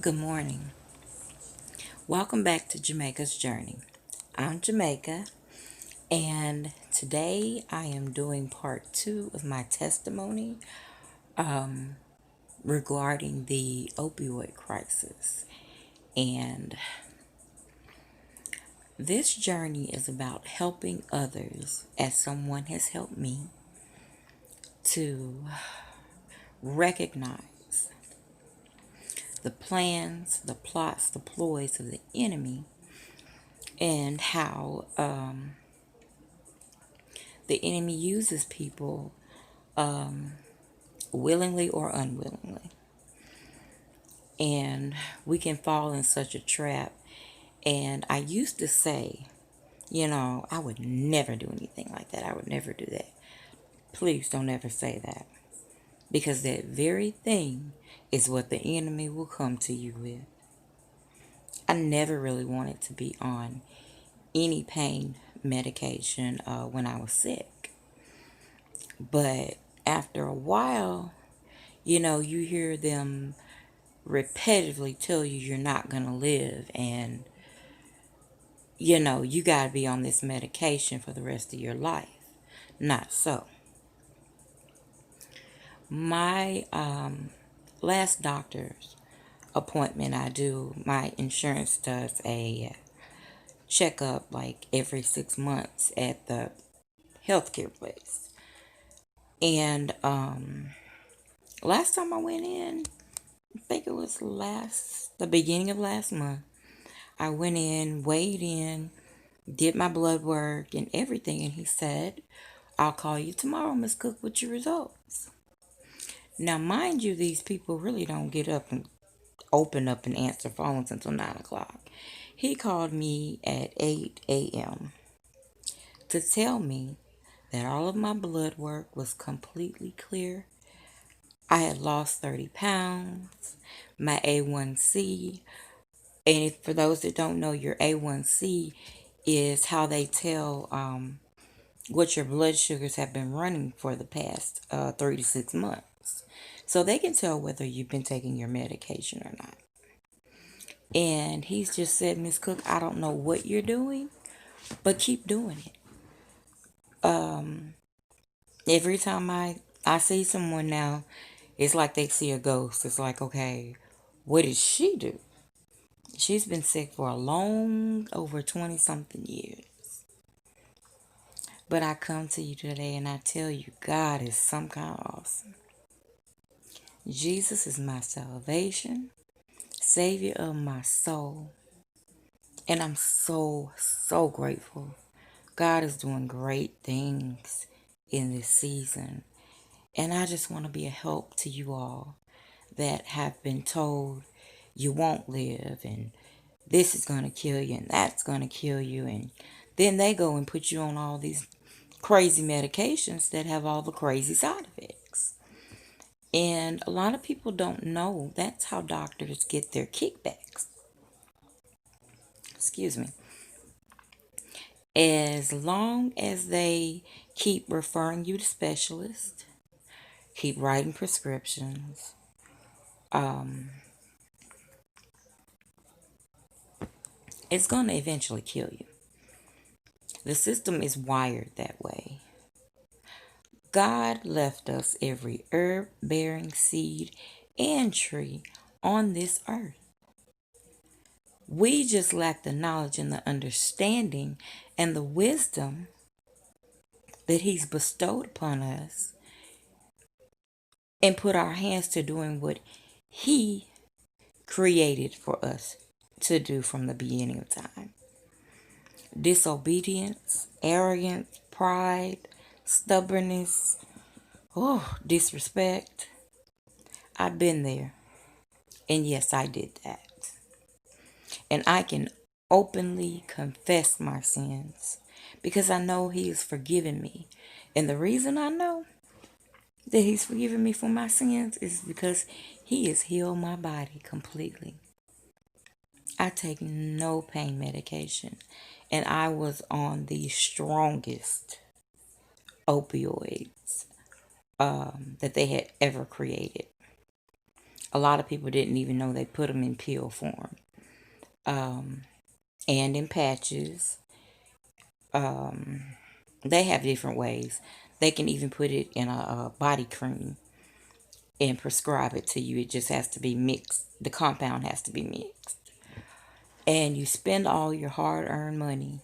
Good morning. Welcome back to Jamaica's Journey. I'm Jamaica, and today I am doing part two of my testimony regarding the opioid crisis. And this journey is about helping others as someone has helped me to recognize the plans, the plots, the ploys of the enemy, and how the enemy uses people willingly or unwillingly. And we can fall in such a trap. And I used to say, I would never do anything like that. I would never do that. Please don't ever say that. Because that very thing is what the enemy will come to you with. I never really wanted to be on any pain medication when I was sick. But after a while, you hear them repetitively tell you you're not going to live, and you got to be on this medication for the rest of your life. Not so. My last doctor's appointment, my insurance does a checkup like every 6 months at the healthcare place. And last time I went in, I think it was the beginning of last month, I went in, weighed in, did my blood work and everything, and he said, "I'll call you tomorrow, Miss Cook, with your results." Now, mind you, these people really don't get up and open up and answer phones until 9 o'clock. He called me at 8 a.m. to tell me that all of my blood work was completely clear. I had lost 30 pounds. My A1C, and for those that don't know, your A1C is how they tell what your blood sugars have been running for the past 3 to 6 months. So they can tell whether you've been taking your medication or not. And he's just said, "Miss Cook, I don't know what you're doing, but keep doing it." Every time I see someone now, it's like they see a ghost. It's like, okay, what did she do? She's been sick for a long, over 20 something years. But I come to you today and I tell you, God is some kind of awesome. Jesus is my salvation, Savior of my soul. And I'm so, so grateful. God is doing great things in this season. And I just want to be a help to you all that have been told you won't live, and this is going to kill you, and that's going to kill you. And then they go and put you on all these crazy medications that have all the crazy side effects. And a lot of people don't know that's how doctors get their kickbacks. Excuse me. As long as they keep referring you to specialists, keep writing prescriptions, it's going to eventually kill you. The system is wired that way. God left us every herb bearing seed and tree on this earth. We just lack the knowledge and the understanding and the wisdom that He's bestowed upon us, and put our hands to doing what He created for us to do from the beginning of time. Disobedience, arrogance, pride, stubbornness, disrespect. I've been there. And yes, I did that. And I can openly confess my sins because I know He has forgiven me. And the reason I know that He's forgiven me for my sins is because He has healed my body completely. I take no pain medication, and I was on the strongest opioids that they had ever created. A lot of people didn't even know they put them in pill form, and in patches. They have different ways. They can even put it in a body cream and prescribe it to you. It just has to be mixed. The compound has to be mixed. And you spend all your hard earned money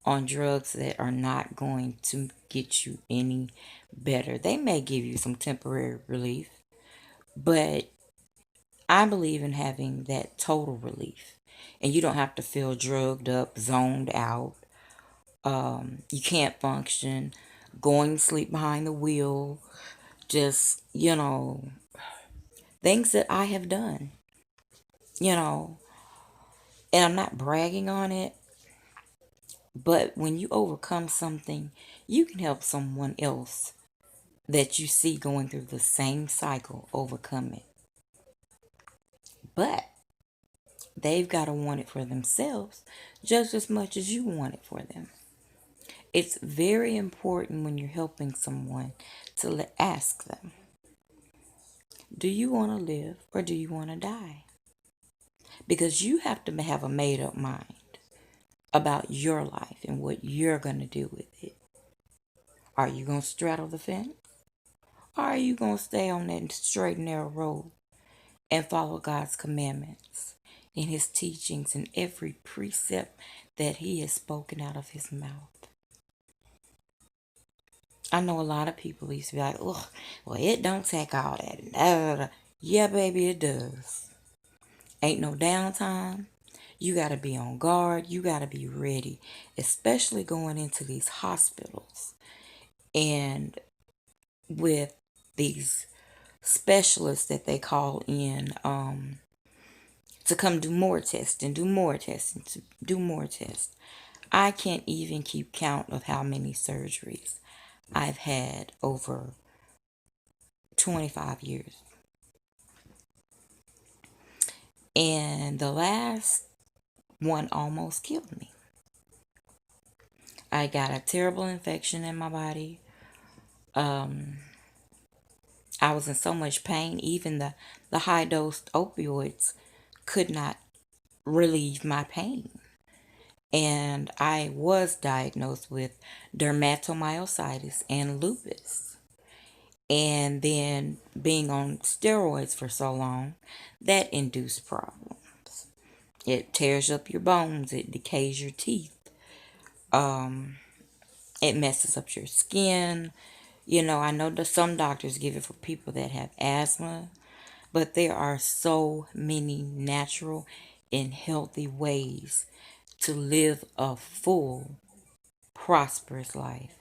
on drugs that are not going to get you any better. They may give you some temporary relief, but I believe in having that total relief. And you don't have to feel drugged up, zoned out. You can't function, going to sleep behind the wheel, just, things that I have done, you know, and I'm not bragging on it, but when you overcome something, you can help someone else that you see going through the same cycle overcome it. But they've got to want it for themselves just as much as you want it for them. It's very important when you're helping someone to ask them, do you want to live or do you want to die? Because you have to have a made up mind about your life and what you're going to do with it. Are you going to straddle the fence? Or are you going to stay on that straight and narrow road and follow God's commandments and His teachings and every precept that He has spoken out of His mouth? I know a lot of people used to be like, oh, well, it don't take all that. Yeah, baby, it does. Ain't no downtime. You got to be on guard. You got to be ready, especially going into these hospitals and with these specialists that they call in to come do more tests and do more tests and to do more tests. I can't even keep count of how many surgeries I've had over 25 years. And the last one almost killed me. I got a terrible infection in my body. I was in so much pain, even the high dose opioids could not relieve my pain. And I was diagnosed with dermatomyositis and lupus. And then being on steroids for so long, that induced problems. It tears up your bones, it decays your teeth, it messes up your skin. I know that some doctors give it for people that have asthma, but there are so many natural and healthy ways to live a full, prosperous life.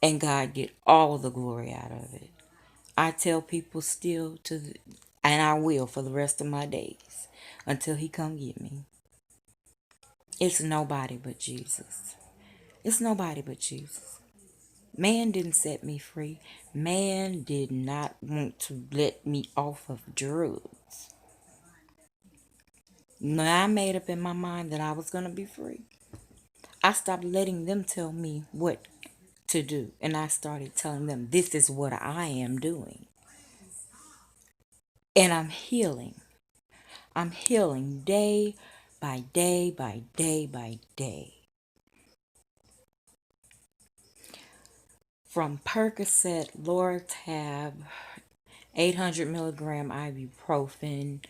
And God get all the glory out of it. I tell people still and I will for the rest of my days until He come get me. It's nobody but Jesus. It's nobody but Jesus. Man didn't set me free. Man did not want to let me off of drugs. Now I made up in my mind that I was going to be free. I stopped letting them tell me what to do. And I started telling them, this is what I am doing. And I'm healing. I'm healing day by day by day by day. From Percocet, Loratab, 800 milligram ibuprofen,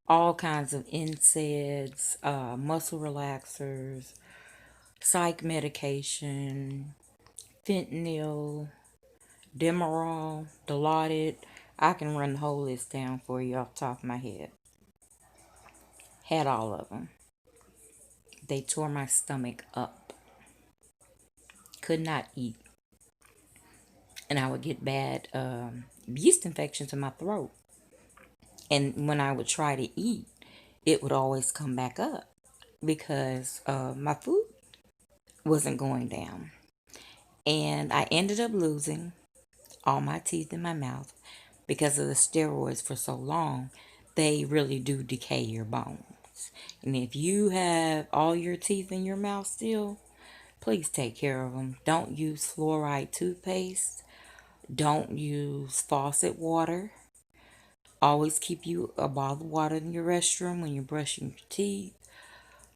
all kinds of NSAIDs, muscle relaxers, psych medication, fentanyl, Demerol, Dilaudid. I can run the whole list down for you off the top of my head. Had all of them. They tore my stomach up. Could not eat. And I would get bad yeast infections in my throat. And when I would try to eat, it would always come back up because my food wasn't going down. And I ended up losing all my teeth in my mouth because of the steroids for so long. They really do decay your bones. And if you have all your teeth in your mouth still, please take care of them. Don't use fluoride toothpaste. Don't use faucet water. Always keep you a bottle of water in your restroom when you're brushing your teeth.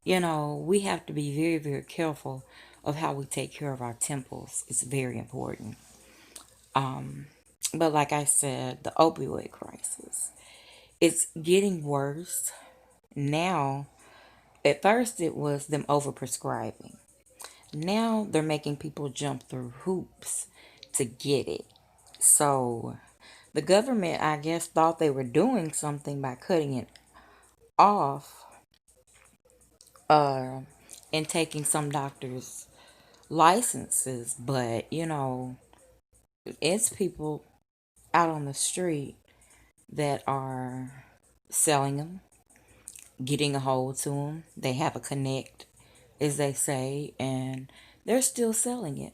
You know, we have to be very, very careful of how we take care of our temples. It's very important. But like I said, the opioid crisis, it's getting worse now. At first, it was them overprescribing. Now they're making people jump through hoops to get it. So the government, I guess, thought they were doing something by cutting it off, uh, and taking some doctors' licenses. But, you know, it's people out on the street that are selling them, getting a hold to them. They have a connect, as they say, and they're still selling it.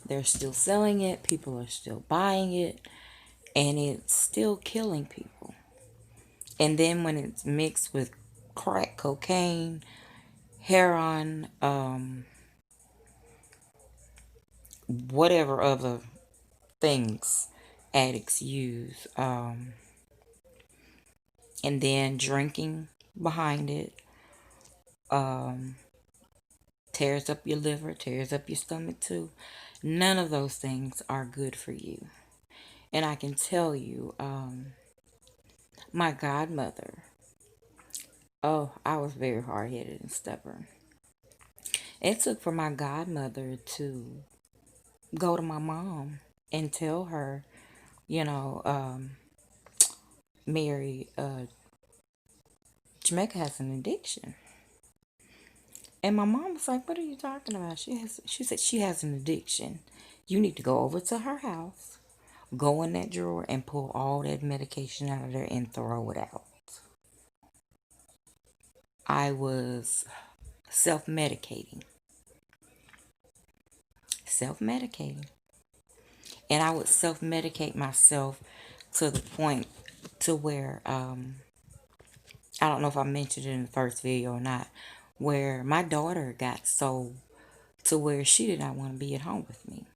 They're still selling it. People are still buying it, and it's still killing people. And then when it's mixed with crack cocaine, heroin, whatever other things addicts use, and then drinking behind it, um, tears up your liver, tears up your stomach too. None of those things are good for you. And I can tell you, my godmother, oh, I was very hard headed and stubborn. It took for my godmother to go to my mom and tell her, you know, Mary, Jamaica has an addiction. And my mom was like, "What are you talking about?" She said she has an addiction. You need to go over to her house, go in that drawer and pull all that medication out of there and throw it out. I was self-medicating, self-medicating. And I would self-medicate myself to the point to where, I don't know if I mentioned it in the first video or not, where my daughter got so to where she did not want to be at home with me.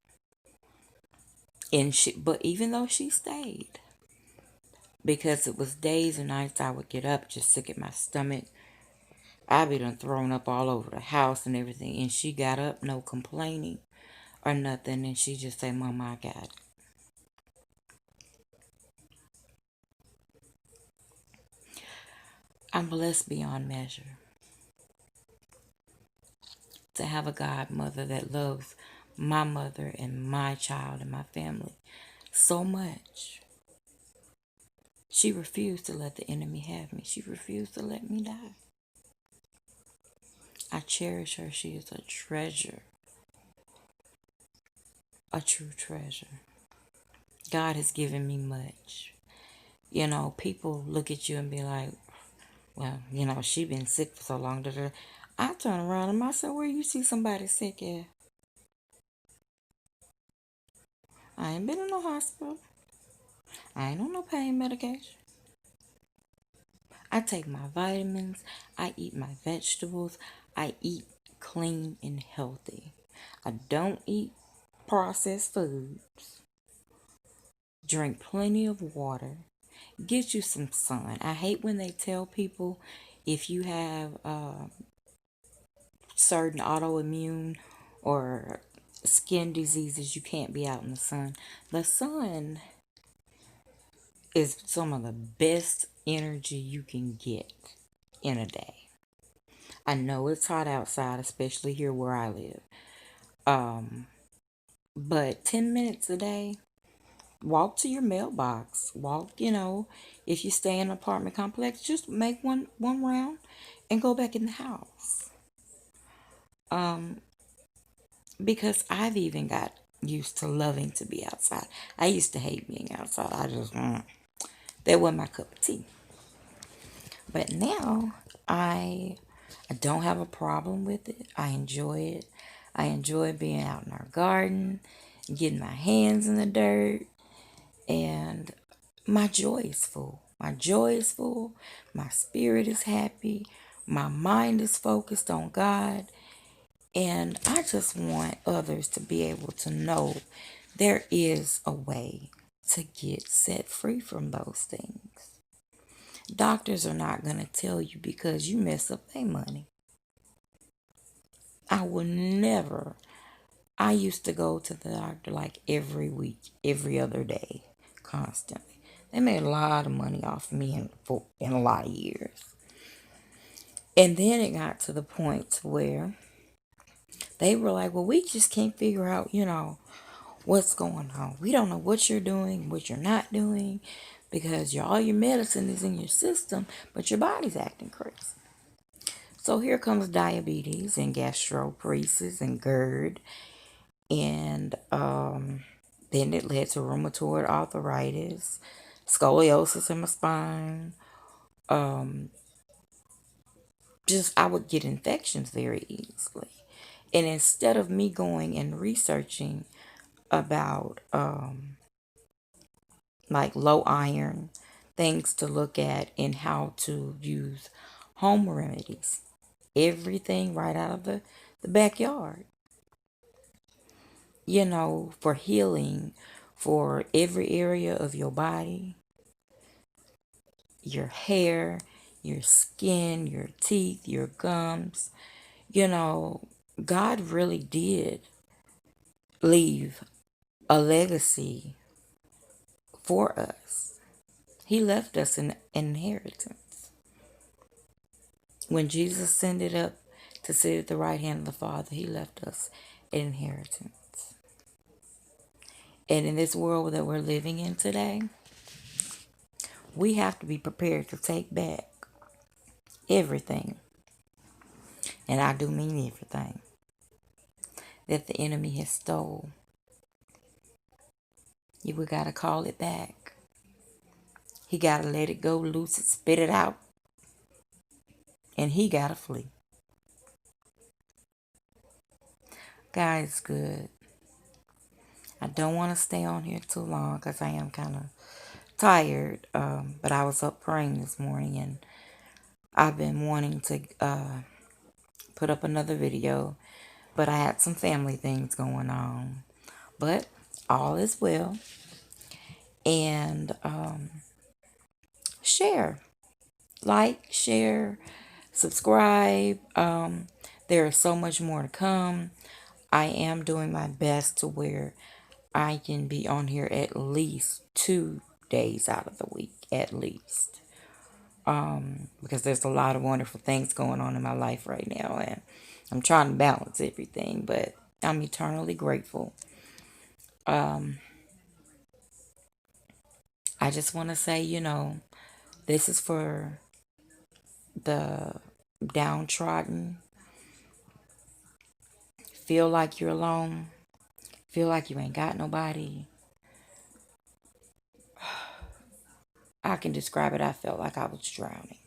But even though she stayed, because it was days and nights I would get up just sick at my stomach. I'd be done thrown up all over the house and everything. And she got up, no complaining or nothing. And she just said, "Mama, I got it." I'm blessed beyond measure to have a godmother that loves my mother and my child and my family so much. She refused to let the enemy have me. She refused to let me die. I cherish her. She is a treasure, a true treasure. God has given me much. You know, people look at you and be like, "Well, you know, she been sick for so long." Da, da. I turn around and I say, "Where you see somebody sick at? I ain't been in no hospital. I ain't on no pain medication. I take my vitamins. I eat my vegetables. I eat clean and healthy. I don't eat processed foods. Drink plenty of water. Get you some sun." I hate when they tell people if you have certain autoimmune or skin diseases, you can't be out in the sun. The sun is some of the best energy you can get in a day. I know it's hot outside, especially here where I live. Um, but 10 minutes a day, walk to your mailbox. Walk, you know, if you stay in an apartment complex, just make one round and go back in the house. Um, because I've even got used to loving to be outside. I used to hate being outside. That wasn't my cup of tea. But now I don't have a problem with it. I enjoy it. I enjoy being out in our garden, getting my hands in the dirt, and my joy is full. My joy is full. My spirit is happy. My mind is focused on God. And I just want others to be able to know there is a way to get set free from those things. Doctors are not going to tell you because you mess up their money. I will never. I used to go to the doctor like every week, every other day, constantly. They made a lot of money off me in a lot of years. And then it got to the point where they were like, well, we just can't figure out, what's going on. We don't know what you're doing, what you're not doing, because all your medicine is in your system, but your body's acting crazy. So here comes diabetes and gastroparesis and GERD, and then it led to rheumatoid arthritis, scoliosis in my spine. Just I would get infections very easily. And instead of me going and researching about like low iron, things to look at and how to use home remedies, everything right out of the backyard, for healing for every area of your body, your hair, your skin, your teeth, your gums. God really did leave a legacy for us. He left us an inheritance. When Jesus ascended up to sit at the right hand of the Father, he left us an inheritance. And in this world that we're living in today, we have to be prepared to take back everything. And I do mean everything that the enemy has stole. We got to call it back. He got to let it go loose and spit it out. And he got to flee. God is good. I don't want to stay on here too long because I am kind of tired. But I was up praying this morning and I've been wanting to put up another video. But I had some family things going on. But all is well. And share. Like, share, subscribe. There is so much more to come. I am doing my best to where I can be on here at least 2 days out of the week, at least. Because there's a lot of wonderful things going on in my life right now, and I'm trying to balance everything, but I'm eternally grateful. I just want to say, this is for the downtrodden. Feel like you're alone. Feel like you ain't got nobody. I can describe it. I felt like I was drowning.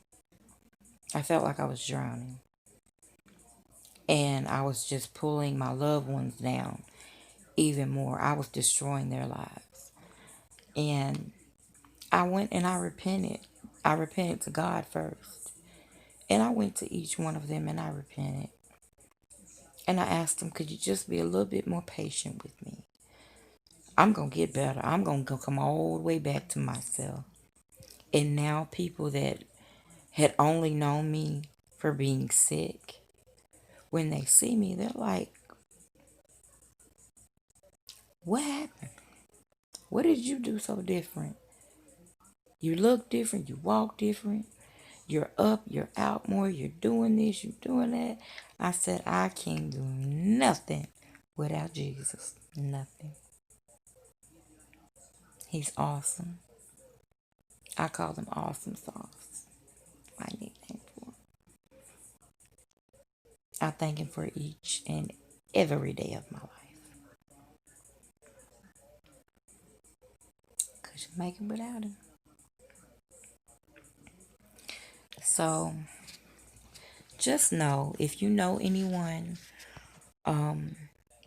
I felt like I was drowning. And I was just pulling my loved ones down even more. I was destroying their lives. And I went and I repented. I repented to God first. And I went to each one of them and I repented. And I asked them, could you just be a little bit more patient with me? I'm going to get better. I'm going to come all the way back to myself. And now people that had only known me for being sick, when they see me, they're like, what happened? What did you do so different? You look different. You walk different. You're up. You're out more. You're doing this. You're doing that. I said, I can't do nothing without Jesus. Nothing. He's awesome. I call him Awesome Sauce. My nickname for him. I thank him for each and every day of my life. Couldn't make it without him. So just know, if you know anyone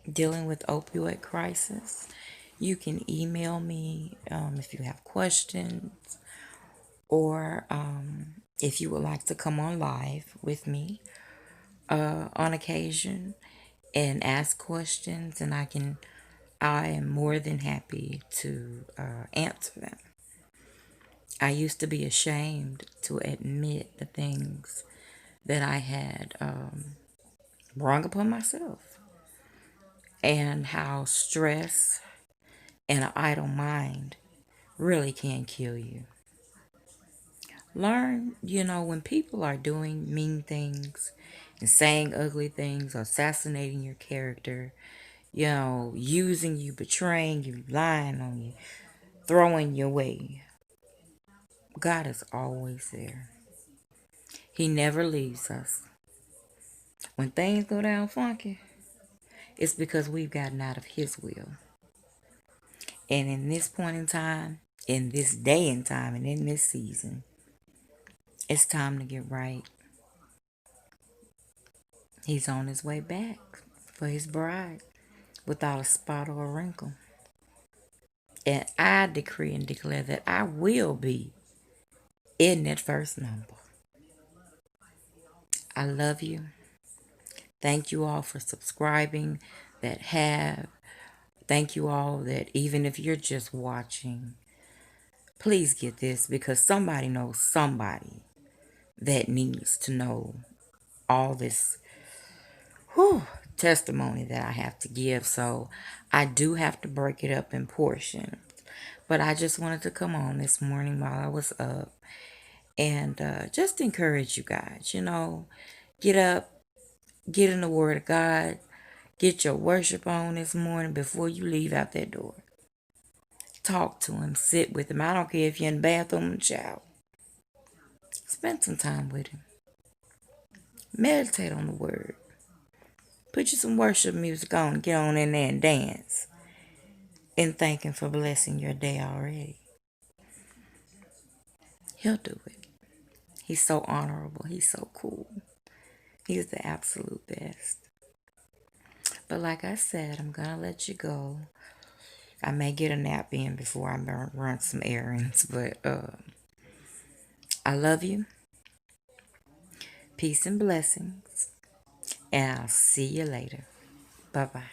dealing with opioid crisis, you can email me if you have questions, or if you would like to come on live with me on occasion and ask questions, and I can I am more than happy to answer them. I used to be ashamed to admit the things that I had brought upon myself, and how stress and an idle mind really can kill you. Learn, when people are doing mean things and saying ugly things, assassinating your character, using you, betraying you, lying on you, throwing you away. God is always there. He never leaves us. When things go down funky, it's because we've gotten out of His will. And in this point in time, in this day and time, and in this season, it's time to get right. He's on his way back for his bride without a spot or a wrinkle. And I decree and declare that I will be in that first number. I love you. Thank you all for subscribing that have. Thank you all that even if you're just watching, please get this, because somebody knows somebody that needs to know all this testimony that I have to give. So I do have to break it up in portions. But I just wanted to come on this morning while I was up and just encourage you guys. Get up, get in the Word of God, get your worship on this morning before you leave out that door. Talk to Him, sit with Him. I don't care if you're in the bathroom and shower. Spend some time with Him. Meditate on the Word. Put you some worship music on, get on in there and dance. And thank Him for blessing your day already. He'll do it. He's so honorable. He's so cool. He's the absolute best. But like I said, I'm going to let you go. I may get a nap in before I run some errands. But I love you. Peace and blessings. And I'll see you later. Bye-bye.